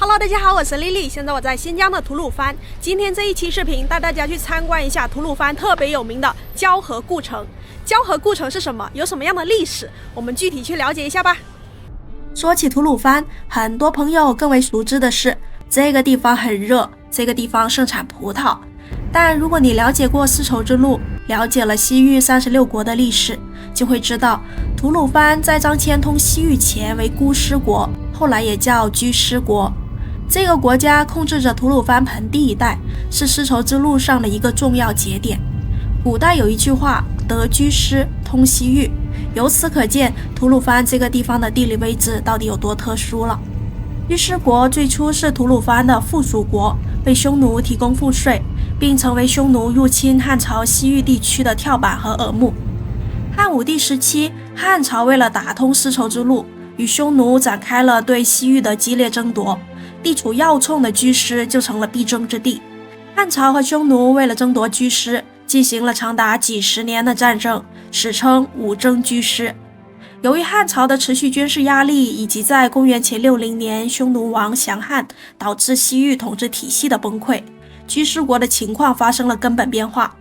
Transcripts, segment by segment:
Hello， 大家好，我是丽丽，现在我在新疆的吐鲁番。今天这一期视频带大家去参观一下吐鲁番特别有名的交河故城。交河故城是什么？有什么样的历史？我们具体去了解一下吧。说起吐鲁番，很多朋友更为熟知的是这个地方很热，这个地方盛产葡萄。但如果你了解过丝绸之路，了解了西域36国的历史，就会知道吐鲁番在张骞通西域前为姑师国，后来也叫居师国。这个国家控制着吐鲁番盆地一带，是丝绸之路上的一个重要节点。古代有一句话，得居师通西域，由此可见吐鲁番这个地方的地理位置到底有多特殊了。居师国最初是吐鲁番的附属国，为匈奴提供赋税，并成为匈奴入侵汉朝西域地区的跳板和耳目。汉武帝时期，汉朝为了打通丝绸之路，与匈奴展开了对西域的激烈争夺，地处要冲的居师就成了必争之地。汉朝和匈奴为了争夺居师，进行了长达几十年的战争，史称五争居师。由于汉朝的持续军事压力，以及在公元前60年匈奴王降汉，导致西域统治体系的崩溃，居师国的情况发生了根本变化。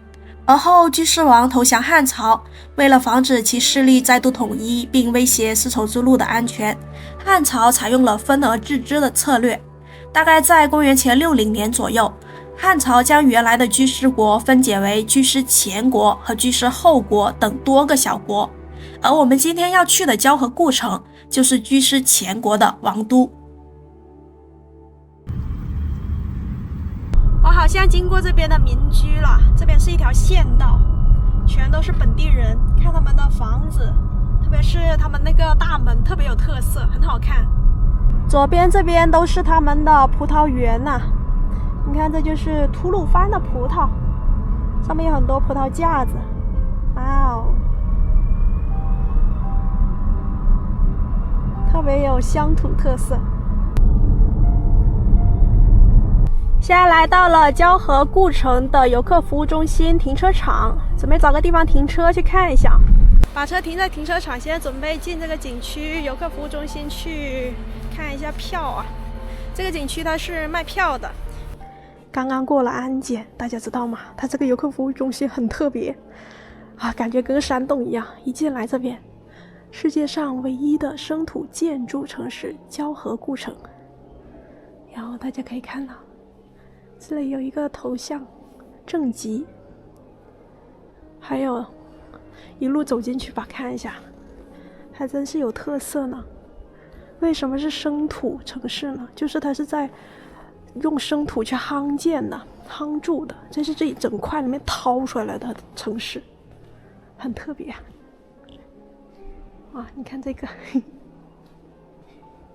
而后居师王投降汉朝，为了防止其势力再度统一并威胁丝绸之路的安全，汉朝采用了分而治之的策略。大概在公元前60年左右，汉朝将原来的居师国分解为居师前国和居师后国等多个小国，而我们今天要去的交河故城就是居师前国的王都。我好像经过这边的民居了，这边是一条县道，全都是本地人，看他们的房子，特别是他们那个大门特别有特色，很好看。左边这边都是他们的葡萄园呐，你看这就是吐鲁番的葡萄，上面有很多葡萄架子，哇哦，特别有乡土特色。现在来到了交河故城的游客服务中心停车场，准备找个地方停车去看一下。把车停在停车场，现在准备进这个景区游客服务中心去看一下票啊。这个景区它是卖票的。刚刚过了安检，大家知道吗？它这个游客服务中心很特别啊，感觉跟山洞一样。一进来这边，世界上唯一的生土建筑城市交河故城，然后大家可以看到这里有一个头像郑吉，还有一路走进去吧，看一下，还真是有特色呢。为什么是生土城市呢？就是它是在用生土去夯建的，夯筑的，这是这一整块里面掏出来的城市，很特别啊。哇，你看这个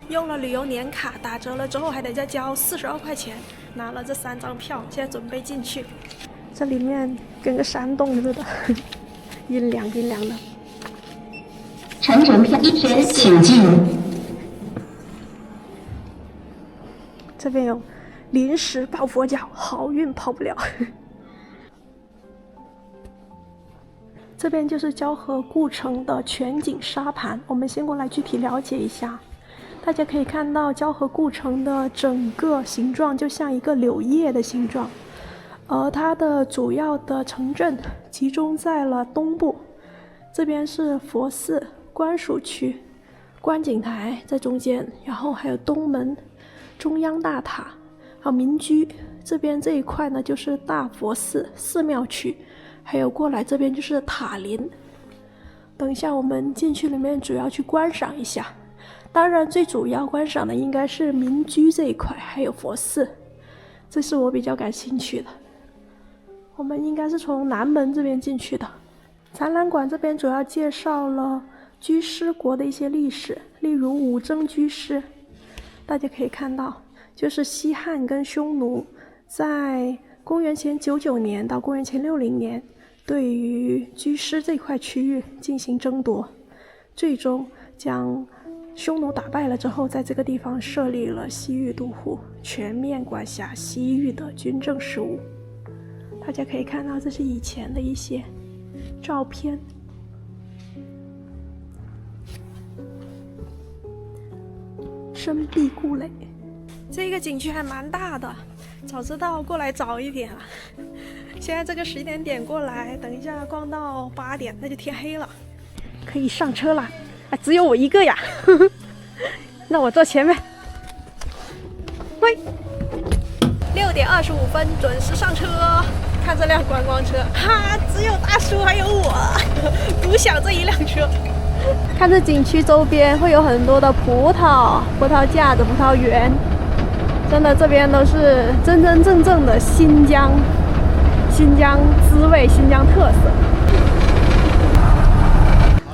用了旅游年卡打折了之后还得再交42块钱，拿了这3张票，现在准备进去。这里面跟个山洞似的，阴凉阴凉的。乘乘票1学请进。这边有临时抱佛脚，好运跑不了。这边就是交河故城的全景沙盘，我们先过来具体了解一下。大家可以看到交河故城的整个形状就像一个柳叶的形状，而它的主要的城镇集中在了东部，这边是佛寺官署区，观景台在中间，然后还有东门、中央大塔，还有民居。这边这一块呢就是大佛寺寺庙区，还有过来这边就是塔林。等一下我们进去里面主要去观赏一下，当然最主要观赏的应该是民居这一块，还有佛寺，这是我比较感兴趣的。我们应该是从南门这边进去的。展览馆这边主要介绍了居师国的一些历史，例如五争居师，大家可以看到就是西汉跟匈奴在公元前99年到公元前60年对于居师这块区域进行争夺，最终将匈奴打败了之后，在这个地方设立了西域都护，全面管辖西域的军政事务。大家可以看到这是以前的一些照片。深壁故垒，这个景区还蛮大的，早知道过来早一点啊。现在这个11点过来，等一下逛到8点，那就天黑了，可以上车了。啊，只有我一个呀，那我坐前面。喂，6点25分准时上车。看这辆观光车，哈，只有大叔还有我，独享这一辆车。看这景区周边会有很多的葡萄架子、葡萄园，真的这边都是真真正正的新疆滋味、新疆特色。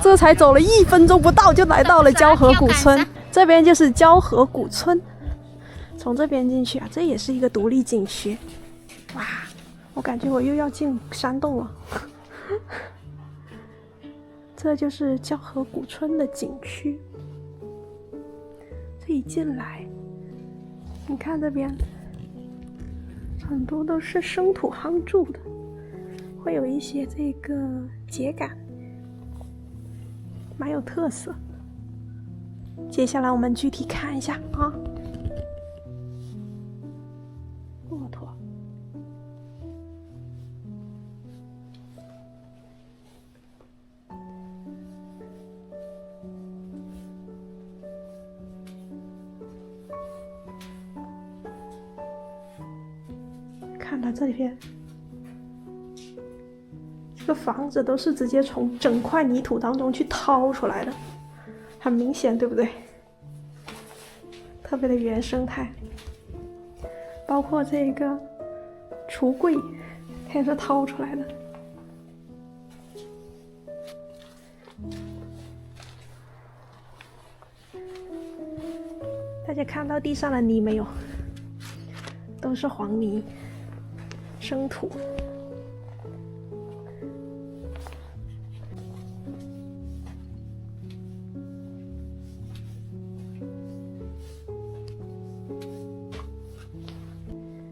这才走了1分钟不到，就来到了交河古村。这边就是交河古村，从这边进去啊，这也是一个独立景区。哇，我感觉我又要进山洞了。这就是交河古村的景区。这一进来，你看这边很多都是生土夯筑的，会有一些这个秸秆，蛮有特色。接下来我们具体看一下啊，骆驼。看到这边，这个房子都是直接从整块泥土当中去掏出来的，很明显，对不对？特别的原生态，包括这个橱柜也是掏出来的。大家看到地上的泥没有？都是黄泥。生土，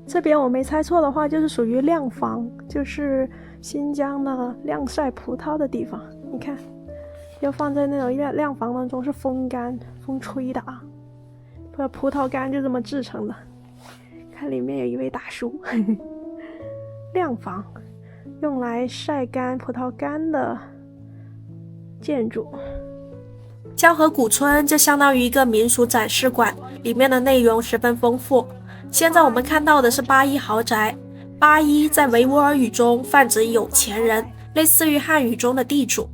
这边我没猜错的话，就是属于晾房，就是新疆的晾晒葡萄的地方。你看，要放在那种晾房当中，是风干、风吹的啊。葡萄干就这么制成的。看里面有一位大叔。晾房，用来晒干葡萄干的建筑。交河古村就相当于一个民俗展示馆，里面的内容十分丰富。现在我们看到的是八一豪宅，八一在维吾尔语中泛指有钱人，类似于汉语中的地主。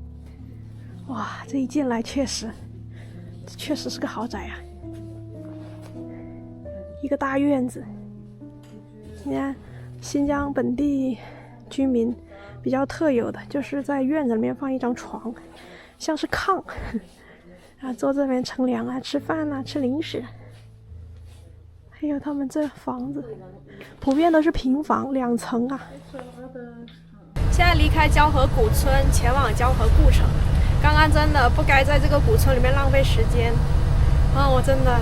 哇，这一进来确实是个豪宅啊，一个大院子。你看。新疆本地居民比较特有的就是在院子里面放一张床，像是炕啊，坐这边乘凉啊、吃饭啊、吃零食。还有他们这房子普遍都是平房，2层啊。现在离开交河古村，前往交河故城。刚刚真的不该在这个古村里面浪费时间啊！我真的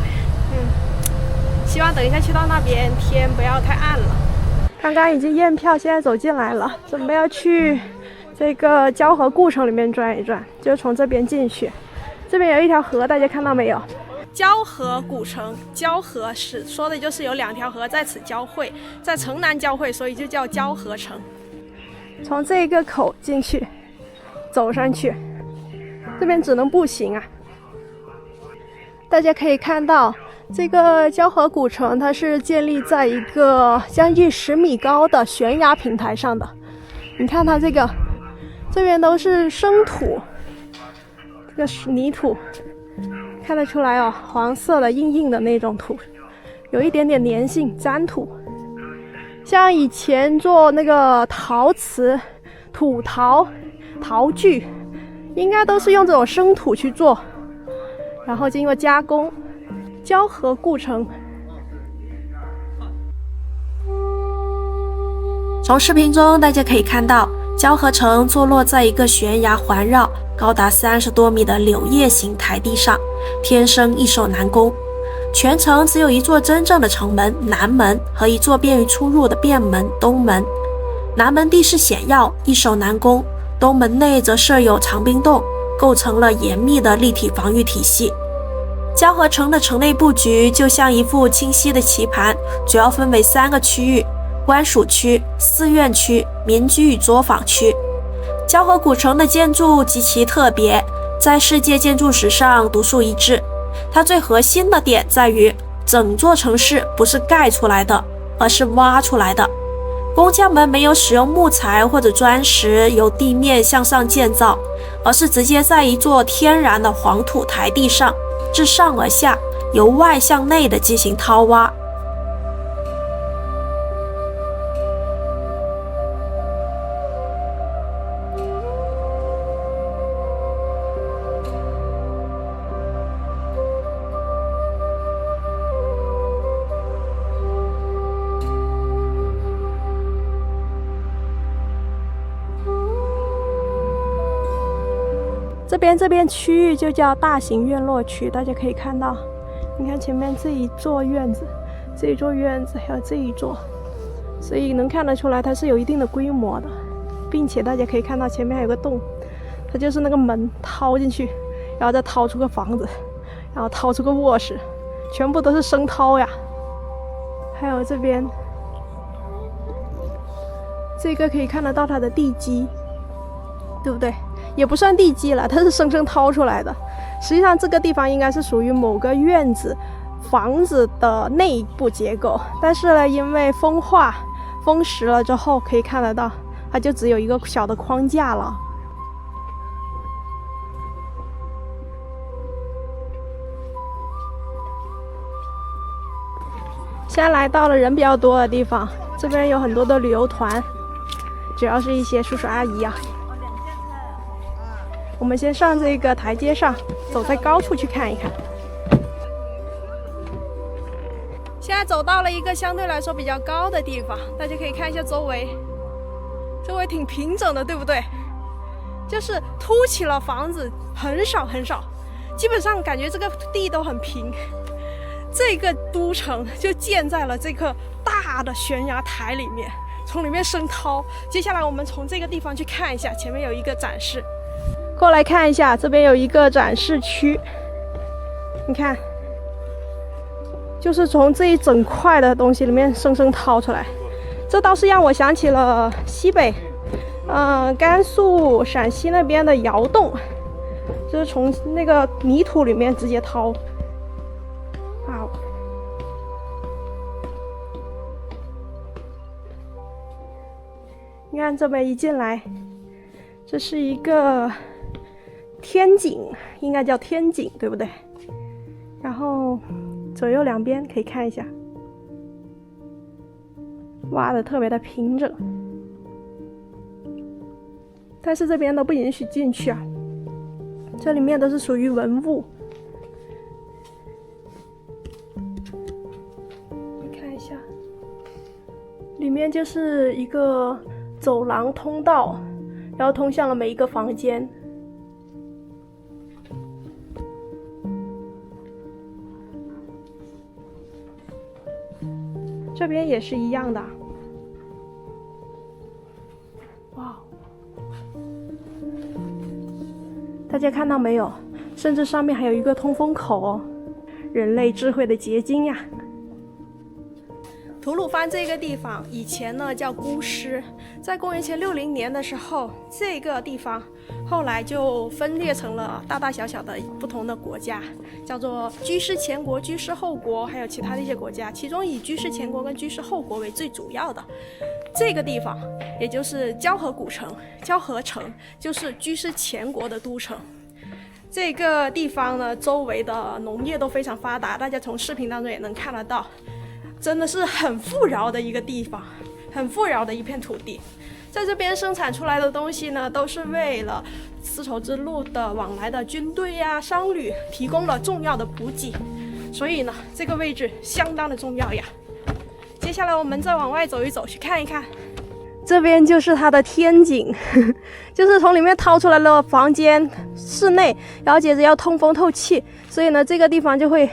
希望等一下去到那边天不要太暗了。刚刚已经验票，现在走进来了，准备要去这个交河故城里面转一转，就从这边进去。这边有一条河，大家看到没有？交河古城，交河是说的就是有2条河在此交汇，在城南交汇，所以就叫交河城。从这个口进去，走上去，这边只能步行啊。大家可以看到。这个交河古城，它是建立在一个将近10米高的悬崖平台上的。你看它这边都是生土，这个泥土看得出来哦，黄色的硬硬的那种土，有一点点粘性，粘土。像以前做那个陶瓷、土陶、陶具，应该都是用这种生土去做，然后经过加工。交河故城。从视频中大家可以看到，交河城坐落在一个悬崖环绕、高达30多米的柳叶形台地上，天生易守难攻。全城只有一座真正的城门南门和一座便于出入的便门东门。南门地势险要，易守难攻，东门内则设有长兵洞，构成了严密的立体防御体系。交河城的城内布局就像一副清晰的棋盘，主要分为3个区域：官署区、寺院区、民居与作坊区。交河古城的建筑极其特别，在世界建筑史上独树一帜。它最核心的点在于，整座城市不是盖出来的，而是挖出来的。工匠们没有使用木材或者砖石由地面向上建造，而是直接在一座天然的黄土台地上，自上而下，由外向内的进行掏挖。这边区域就叫大型院落区，大家可以看到，你看前面这一座院子，还有这一座，所以能看得出来它是有一定的规模的，并且大家可以看到前面还有个洞，它就是那个门掏进去，然后再掏出个房子，然后掏出个卧室，全部都是生掏呀。还有这边，这个可以看得到它的地基，对不对？也不算地基了，它是生生掏出来的。实际上这个地方应该是属于某个院子房子的内部结构，但是呢，因为风化风蚀了之后，可以看得到它就只有一个小的框架了。现在来到了人比较多的地方，这边有很多的旅游团，主要是一些叔叔阿姨啊。我们先上这个台阶上，走在高处去看一看。现在走到了一个相对来说比较高的地方，大家可以看一下周围，周围挺平整的，对不对？就是凸起了房子很少很少，基本上感觉这个地都很平。这个都城就建在了这个大的悬崖台里面，从里面生掏。接下来我们从这个地方去看一下，前面有一个展示。过来看一下，这边有一个展示区，你看，就是从这一整块的东西里面生生掏出来。这倒是让我想起了西北，甘肃、陕西那边的窑洞，就是从那个泥土里面直接掏。啊！你看这边一进来，这是一个天井，应该叫天井，对不对？然后左右两边可以看一下，挖的特别的平整，但是这边都不允许进去啊，这里面都是属于文物。你看一下，里面就是一个走廊通道，然后通向了每一个房间。这边也是一样的，哇！大家看到没有？甚至上面还有一个通风口哦，人类智慧的结晶呀！吐鲁番这个地方以前呢叫姑师，在公元前60年的时候，这个地方后来就分裂成了大大小小的不同的国家，叫做居师前国、居师后国，还有其他的一些国家，其中以居师前国跟居师后国为最主要的。这个地方也就是交河古城，交河城就是居师前国的都城。这个地方呢，周围的农业都非常发达，大家从视频当中也能看得到。真的是很富饶的一个地方，很富饶的一片土地。在这边生产出来的东西呢，都是为了丝绸之路的往来的军队呀、商旅提供了重要的补给，所以呢，这个位置相当的重要呀。接下来我们再往外走一走，去看一看。这边就是它的天井，就是从里面掏出来的房间，室内，然后接着要通风透气，所以呢，这个地方就会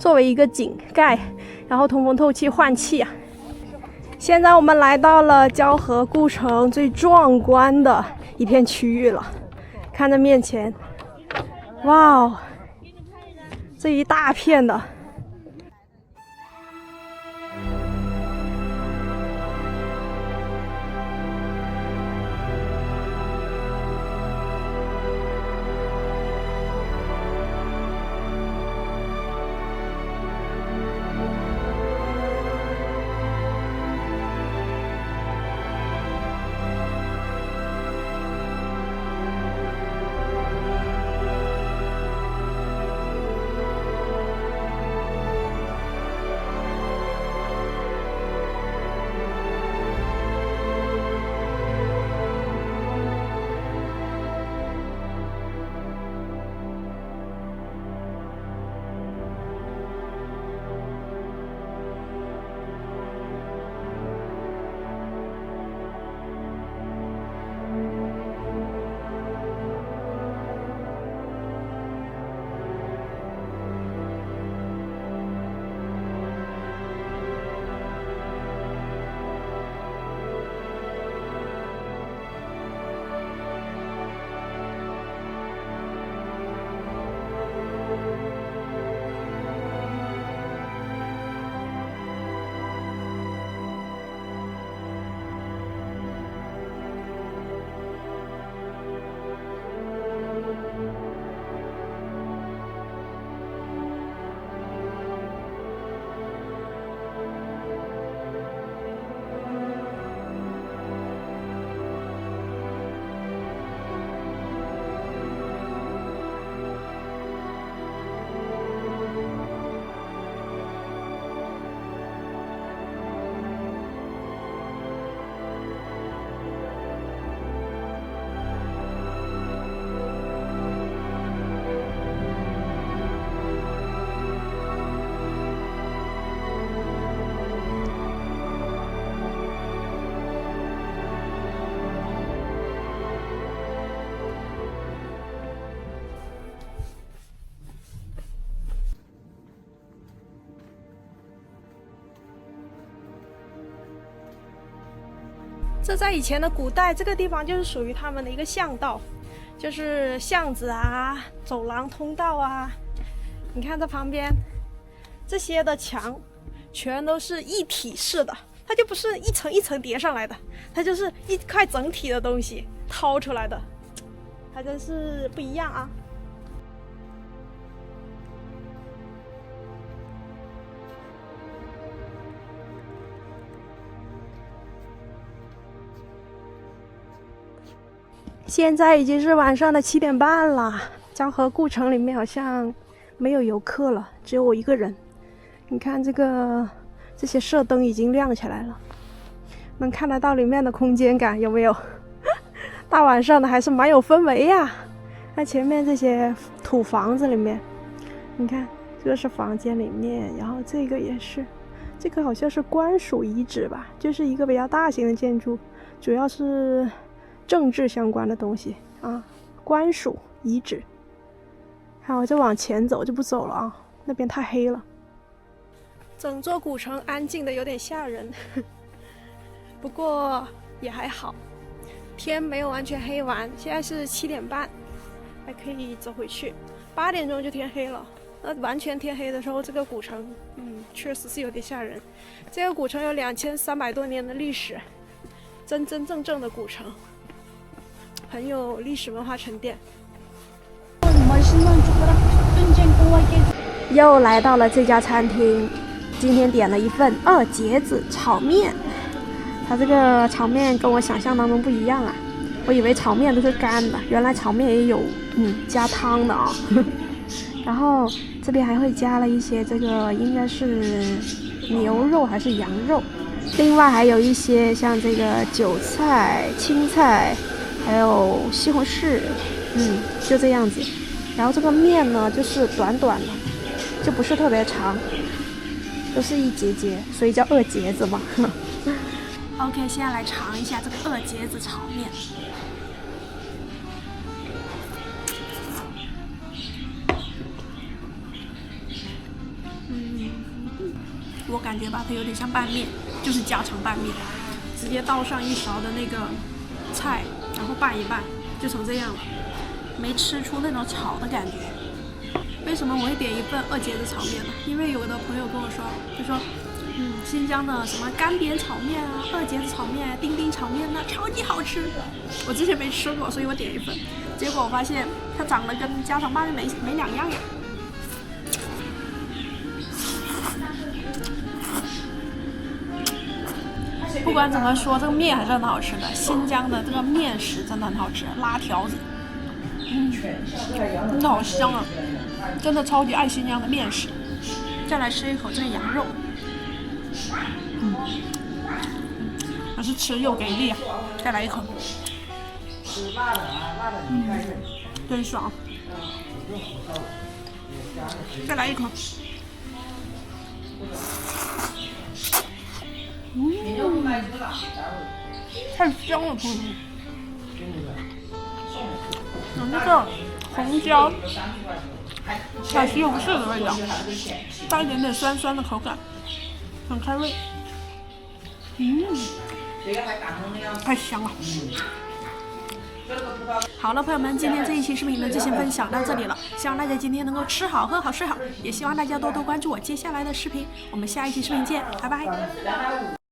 作为一个井盖。然后通风透气换气啊！现在我们来到了交河故城最壮观的一片区域了，看着面前，哇哦，这一大片的。这在以前的古代，这个地方就是属于他们的一个巷道，就是巷子啊、走廊、通道啊。你看这旁边这些的墙，全都是一体式的，它就不是一层一层叠上来的，它就是一块整体的东西掏出来的，还真是不一样啊。现在已经是晚上的7点半了，昭和故城里面好像没有游客了，只有我一个人。你看这些射灯已经亮起来了，能看得到里面的空间感，有没有？大晚上的还是蛮有氛围呀。那前面这些土房子里面，你看这个是房间里面，然后这个也是，这个好像是官署遗址吧，就是一个比较大型的建筑，主要是政治相关的东西啊，官署遗址。好，就往前走，就不走了啊，那边太黑了。整座古城安静的有点吓人，不过也还好，天没有完全黑完，现在是7点半，还可以走回去。8点钟就天黑了，那完全天黑的时候，这个古城，确实是有点吓人。这个古城有2300多年的历史，真正的古城。很有历史文化沉淀。又来到了这家餐厅，今天点了一份2节子炒面。它这个炒面跟我想象当中不一样啊，我以为炒面都是干的，原来炒面也有加汤的啊。然后这边还会加了一些这个应该是牛肉还是羊肉，另外还有一些像这个韭菜、青菜。还有西红柿，就这样子。然后这个面呢，就是短短的，就不是特别长，都是一节节，所以叫2节子嘛。OK， 现在来尝一下这个2节子炒面。我感觉吧，它有点像拌面，就是家常拌面，直接倒上一勺的那个菜。然后拌一拌就成这样了，没吃出那种炒的感觉。为为什么我会点一份2节子炒面呢？因为有的朋友跟我说，就说，新疆的什么干煸炒面啊、2节子炒面、丁丁炒面那超级好吃。我之前没吃过，所以我点一份，结果我发现它长得跟家常拌面没两样呀。不管怎么说，这个面还是很好吃的。新疆的这个面食真的很好吃，拉条子，真的好香啊！真的超级爱新疆的面食。再来吃一口这个羊肉，还是吃肉给力啊！再来一口，真爽！再来一口。太香了，朋友们！有那个红椒、还西红柿的味道，带一点点酸酸的口感，很开胃。太香了！好了，朋友们，今天这一期视频呢就先分享到这里了，希望大家今天能够吃好喝好睡好，也希望大家多多关注我接下来的视频，我们下一期视频见，拜拜。